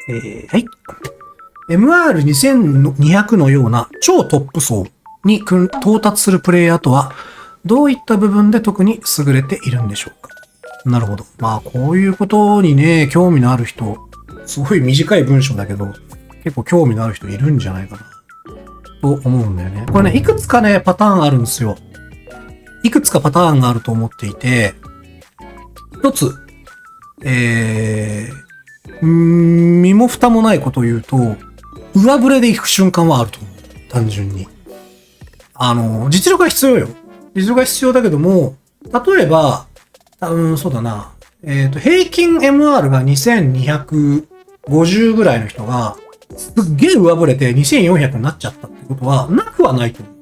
はい。MR2200 のような超トップ層に到達するプレイヤーとは、どういった部分で特に優れているんでしょうか。なるほど。まあ、こういうことにね、興味のある人、すごい短い文章だけど、結構興味のある人いるんじゃないかな。と思うんだよね。これね、いくつかね、パターンあるんですよ。いくつかパターンがあると思っていて、一つ、身も蓋もないことを言うと、上振れで行く瞬間はあると思う。単純に。実力が必要よ。実力が必要だけども、例えば、そうだな。平均 MR が2250ぐらいの人が、すっげえ上振れて2400になっちゃったってことは、なくはないと思う。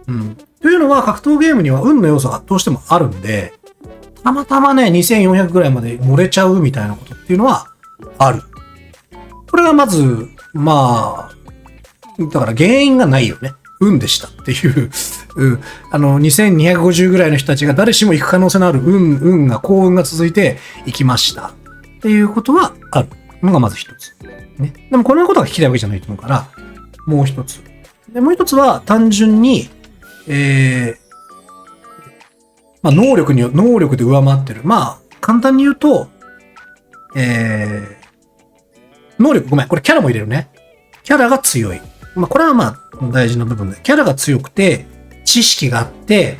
うん。というのは、格闘ゲームには運の要素がどうしてもあるんで、たまたまね、2400ぐらいまで漏れちゃうみたいなことっていうのは、ある。これがまず、まあ、だから原因がないよね。運でしたっていう、2250ぐらいの人たちが誰しも行く可能性のある幸運が続いて行きました。っていうことはあるのがまず一つ。ね。でもこのことが聞きたいわけじゃないと思うから、もう一つ。で、もう一つは単純に、まあ、能力で上回ってる。まあ、簡単に言うと、能力、ごめん、これキャラも入れるね。キャラが強い。まあ、これはまあ、大事な部分で。キャラが強くて、知識があって、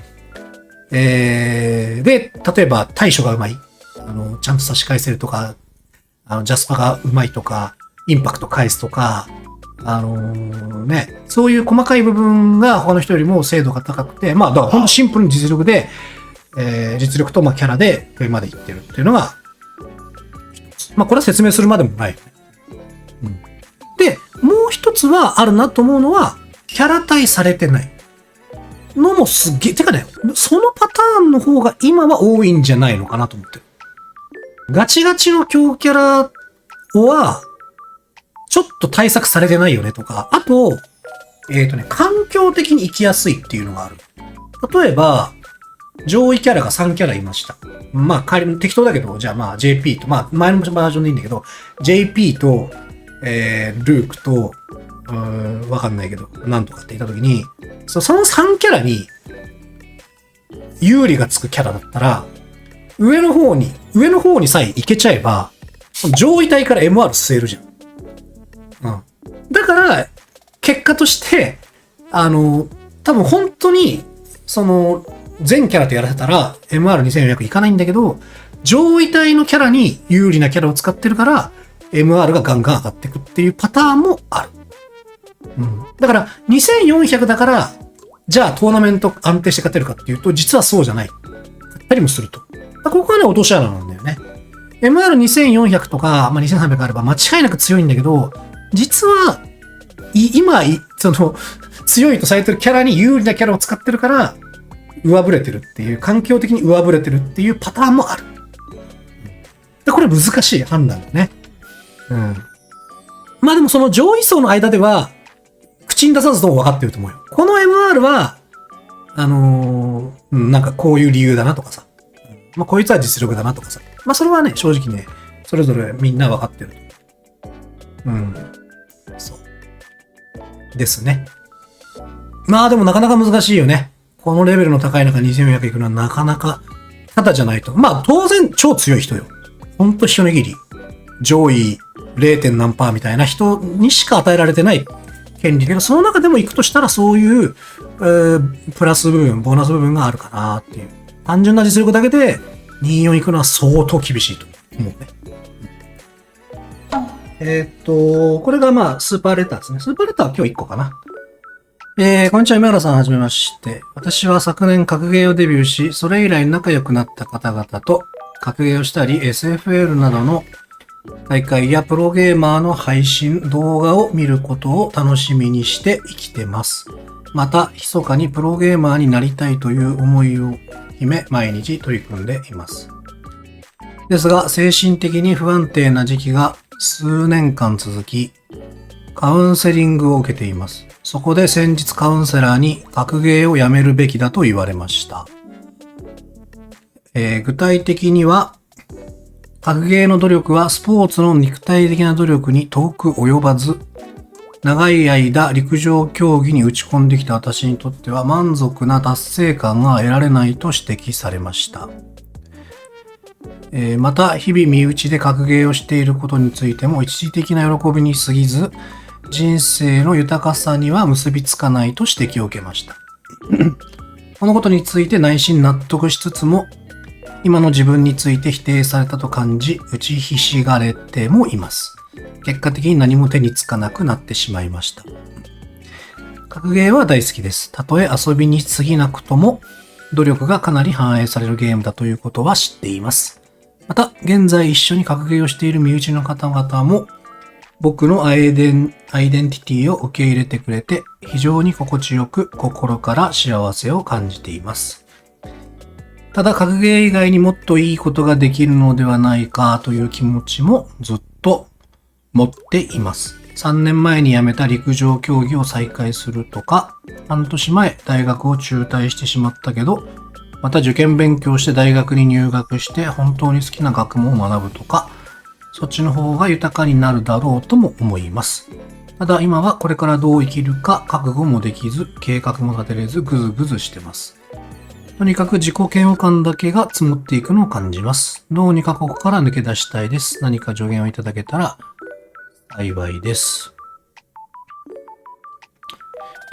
で、例えば対処がうまい。ちゃんと差し返せるとか、ジャスパがうまいとか、インパクト返すとか、ね、そういう細かい部分が他の人よりも精度が高くて、まあ、だからほんとシンプルに実力で、実力とまあキャラで上までいってるっていうのが、まあ、これは説明するまでもない。うん、で、もう一つはあるなと思うのは、キャラ対されてないのもすっげえ、てかね、そのパターンの方が今は多いんじゃないのかなと思ってる。ガチガチの強キャラは、ちょっと対策されてないよねとか、あと、環境的に生きやすいっていうのがある。例えば、上位キャラが3キャラいました。まあ、適当だけど、じゃあまあ JP と、まあ前のバージョンでいいんだけど、JP と、ルークと、わかんないけど、なんとかって言ったときに、その3キャラに、有利がつくキャラだったら、上の方にさえ行けちゃえば、上位体から MR 据えるじゃん。うん。だから、結果として、多分本当に、全キャラとやらせたら MR2400 いかないんだけど、上位体のキャラに有利なキャラを使ってるから、MR がガンガン上がっていくっていうパターンもある。うん。だから、2400だから、じゃあトーナメント安定して勝てるかっていうと、実はそうじゃない。勝ったりもすると。ここはね、落とし穴なんだよね。MR2400 とか、まあ、2300あれば間違いなく強いんだけど、実は、今、強いとされてるキャラに有利なキャラを使ってるから、上振れてるっていう、環境的に上振れてるっていうパターンもある。で、これ難しい判断だね。うん。まあでもその上位層の間では、口に出さずとも分かってると思うよ。この MR は、なんかこういう理由だなとかさ。まあこいつは実力だなとかさ。まあそれはね、正直ね、それぞれみんな分かってる。うん。そう。ですね。まあでもなかなか難しいよね。このレベルの高い中2400いくのはなかなか、ただじゃないと。まあ当然超強い人よ。ほんと一握り。上位 0. 何パーみたいな人にしか与えられてない権利だけど、その中でも行くとしたらそういう、プラス部分、ボーナス部分があるかなっていう。単純な実力だけで24行くのは相当厳しいと思うね。これがまあスーパーレターですね。スーパーレターは今日1個かな。こんにちは、今原さんはじめまして。私は昨年格ゲーをデビューし、それ以来仲良くなった方々と格ゲーをしたり、SFL などの大会やプロゲーマーの配信動画を見ることを楽しみにして生きてます。また、密かにプロゲーマーになりたいという思いを秘め、毎日取り組んでいます。ですが、精神的に不安定な時期が数年間続き、カウンセリングを受けています。そこで先日カウンセラーに格ゲーをやめるべきだと言われました。具体的には、格ゲーの努力はスポーツの肉体的な努力に遠く及ばず、長い間陸上競技に打ち込んできた私にとっては満足な達成感が得られないと指摘されました。また、日々身内で格ゲーをしていることについても一時的な喜びに過ぎず、人生の豊かさには結びつかないと指摘を受けました。このことについて内心納得しつつも、今の自分について否定されたと感じ、打ちひしがれてもいます。結果的に何も手につかなくなってしまいました。格ゲーは大好きです。たとえ遊びに過ぎなくとも、努力がかなり反映されるゲームだということは知っています。また、現在一緒に格ゲーをしている身内の方々も、僕のアイデンティティを受け入れてくれて、非常に心地よく心から幸せを感じています。ただ、格ゲー以外にもっといいことができるのではないかという気持ちもずっと持っています。3年前に辞めた陸上競技を再開するとか、半年前大学を中退してしまったけど、また受験勉強して大学に入学して本当に好きな学問を学ぶとか、そっちの方が豊かになるだろうとも思います。ただ今はこれからどう生きるか覚悟もできず、計画も立てれずぐずぐずしてます。とにかく自己嫌悪感だけが積もっていくのを感じます。どうにかここから抜け出したいです。何か助言をいただけたら幸いです。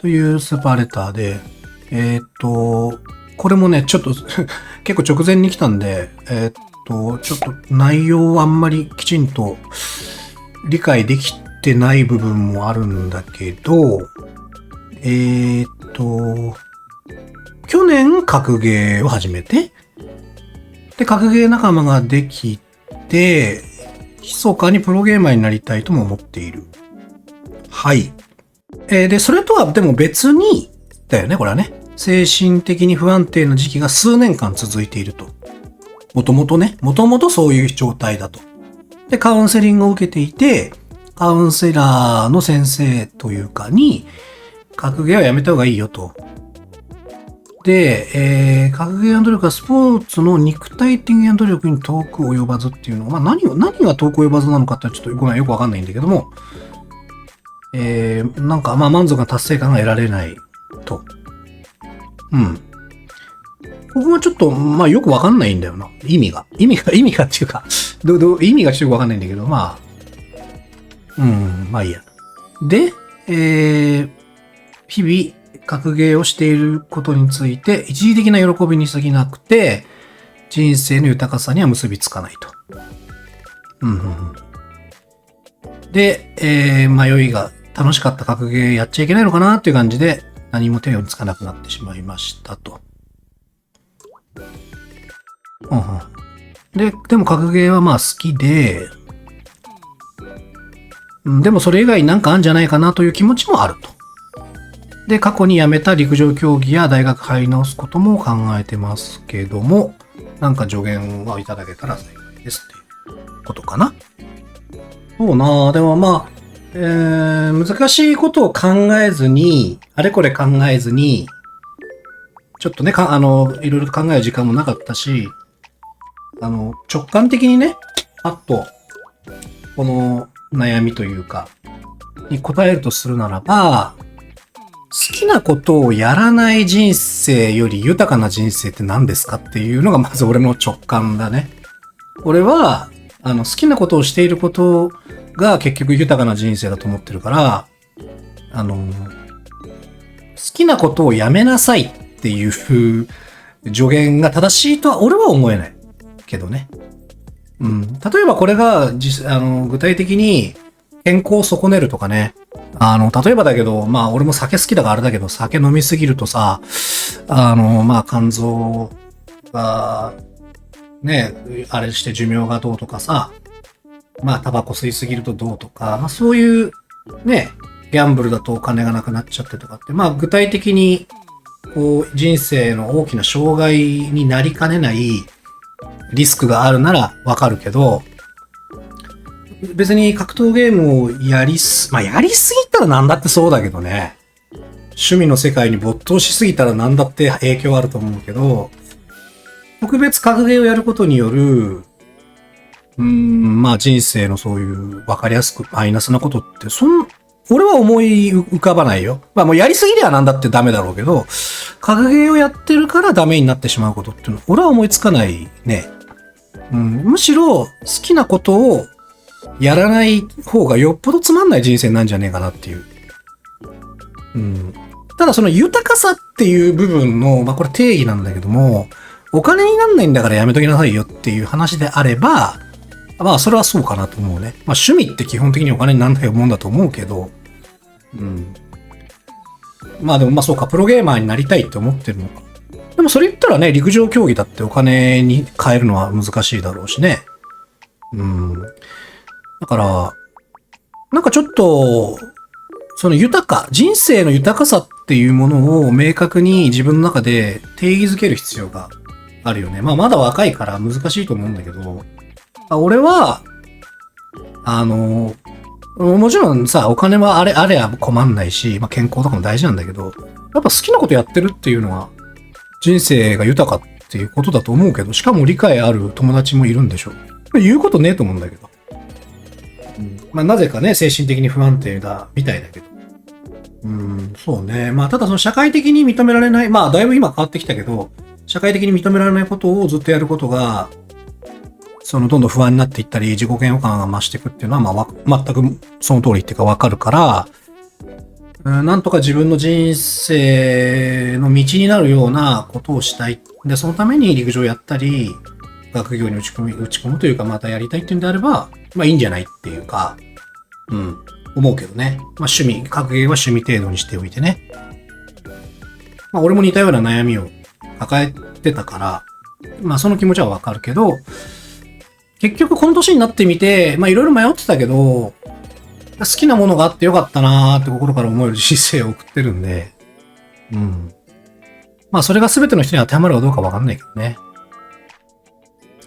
というスーパーレターで、これもね、ちょっと結構直前に来たんで、ちょっと内容はあんまりきちんと理解できてない部分もあるんだけど、去年格ゲーを始めて、で、格ゲー仲間ができて、密かにプロゲーマーになりたいとも思っている。はい。で、それとはでも別に、だよね、これはね。精神的に不安定な時期が数年間続いていると。もともとそういう状態だと。で、カウンセリングを受けていて、カウンセラーの先生というかに、格ゲーはやめた方がいいよと。で、格ゲーの努力はスポーツの肉体的な努力に遠く及ばずっていうのは、何が遠く及ばずなのかってちょっとごめんよくわかんないんだけども、なんか満足な達成感が得られないと。うん。ここはちょっと、よくわかんないんだよな。意味がっていうか、意味がちょっとわかんないんだけど、いいや。で、日々、格ゲーをしていることについて、一時的な喜びに過ぎなくて、人生の豊かさには結びつかないと。で、迷いが楽しかった格ゲーやっちゃいけないのかなっていう感じで、何も手につかなくなってしまいましたと。でも格ゲーは好きで、でもそれ以外になんかあるんじゃないかなという気持ちもあると。で、過去に辞めた陸上競技や大学入り直すことも考えてますけども、なんか助言をいただけたら幸いですっていうことかな。そうなぁ。でも難しいことを考えずに、あれこれ考えずに、ちょっとね、いろいろと考える時間もなかったし、直感的にね、パッと、この悩みというか、に答えるとするならば、好きなことをやらない人生より豊かな人生って何ですかっていうのがまず俺の直感だね。俺は、好きなことをしていることが結局豊かな人生だと思ってるから、好きなことをやめなさいっていう助言が正しいとは俺は思えないけどね。例えばこれが具体的に健康を損ねるとかね。例えばだけど、俺も酒好きだからあれだけど、酒飲みすぎるとさ、肝臓が、ね、あれして寿命がどうとかさ、タバコ吸いすぎるとどうとか、そういう、ね、ギャンブルだとお金がなくなっちゃってとかって、具体的に、人生の大きな障害になりかねないリスクがあるならわかるけど、別に格闘ゲームをやりすぎたらなんだってそうだけどね。趣味の世界に没頭しすぎたらなんだって影響あると思うけど、特別格ゲーをやることによる、まあ人生のそういう分かりやすくマイナスなことって、俺は思い浮かばないよ。まあもうやりすぎりゃなんだってダメだろうけど、格ゲーをやってるからダメになってしまうことっていうのは、俺は思いつかないね。むしろ好きなことをやらない方がよっぽどつまんない人生なんじゃねえかなっていう。ただその豊かさっていう部分の、まあこれ定義なんだけども、お金になんないんだからやめときなさいよっていう話であれば、まあそれはそうかなと思うね。まあ趣味って基本的にお金にならないもんだと思うけど、まあでもまあそうか、プロゲーマーになりたいって思ってるのか。でもそれ言ったらね、陸上競技だってお金に変えるのは難しいだろうしね。だから、なんかちょっと、その人生の豊かさっていうものを明確に自分の中で定義づける必要があるよね。まあまだ若いから難しいと思うんだけど、俺は、もちろんさ、お金はあれは困んないし、まあ健康とかも大事なんだけど、やっぱ好きなことやってるっていうのは、人生が豊かっていうことだと思うけど、しかも理解ある友達もいるんでしょう。言うことねえと思うんだけど。まあなぜかね、精神的に不安定だ、みたいだけど。そうね。まあただその社会的に認められない、まあだいぶ今変わってきたけど、社会的に認められないことをずっとやることが、どんどん不安になっていったり、自己嫌悪感が増していくっていうのは、まあ、全くその通りっていうかわかるから、なんとか自分の人生の道になるようなことをしたい。で、そのために陸上やったり、学業に打ち込むというか、またやりたいっていうんであれば、まあいいんじゃないっていうか、思うけどね。まあ格ゲーは趣味程度にしておいてね。まあ俺も似たような悩みを抱えてたから、まあその気持ちはわかるけど、結局この年になってみて、まあいろいろ迷ってたけど、好きなものがあってよかったなーって心から思える人生を送ってるんで、まあそれが全ての人に当てはまるかどうかわかんないけどね。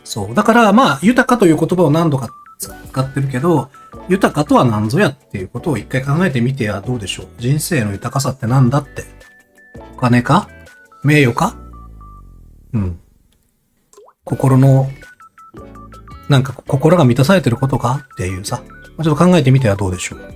そう。だからまあ豊かという言葉を何度か使ってるけど、豊かとは何ぞやっていうことを一回考えてみてはどうでしょう。人生の豊かさって何だって。お金か名誉か心が満たされてることかっていうさ、ちょっと考えてみてはどうでしょう。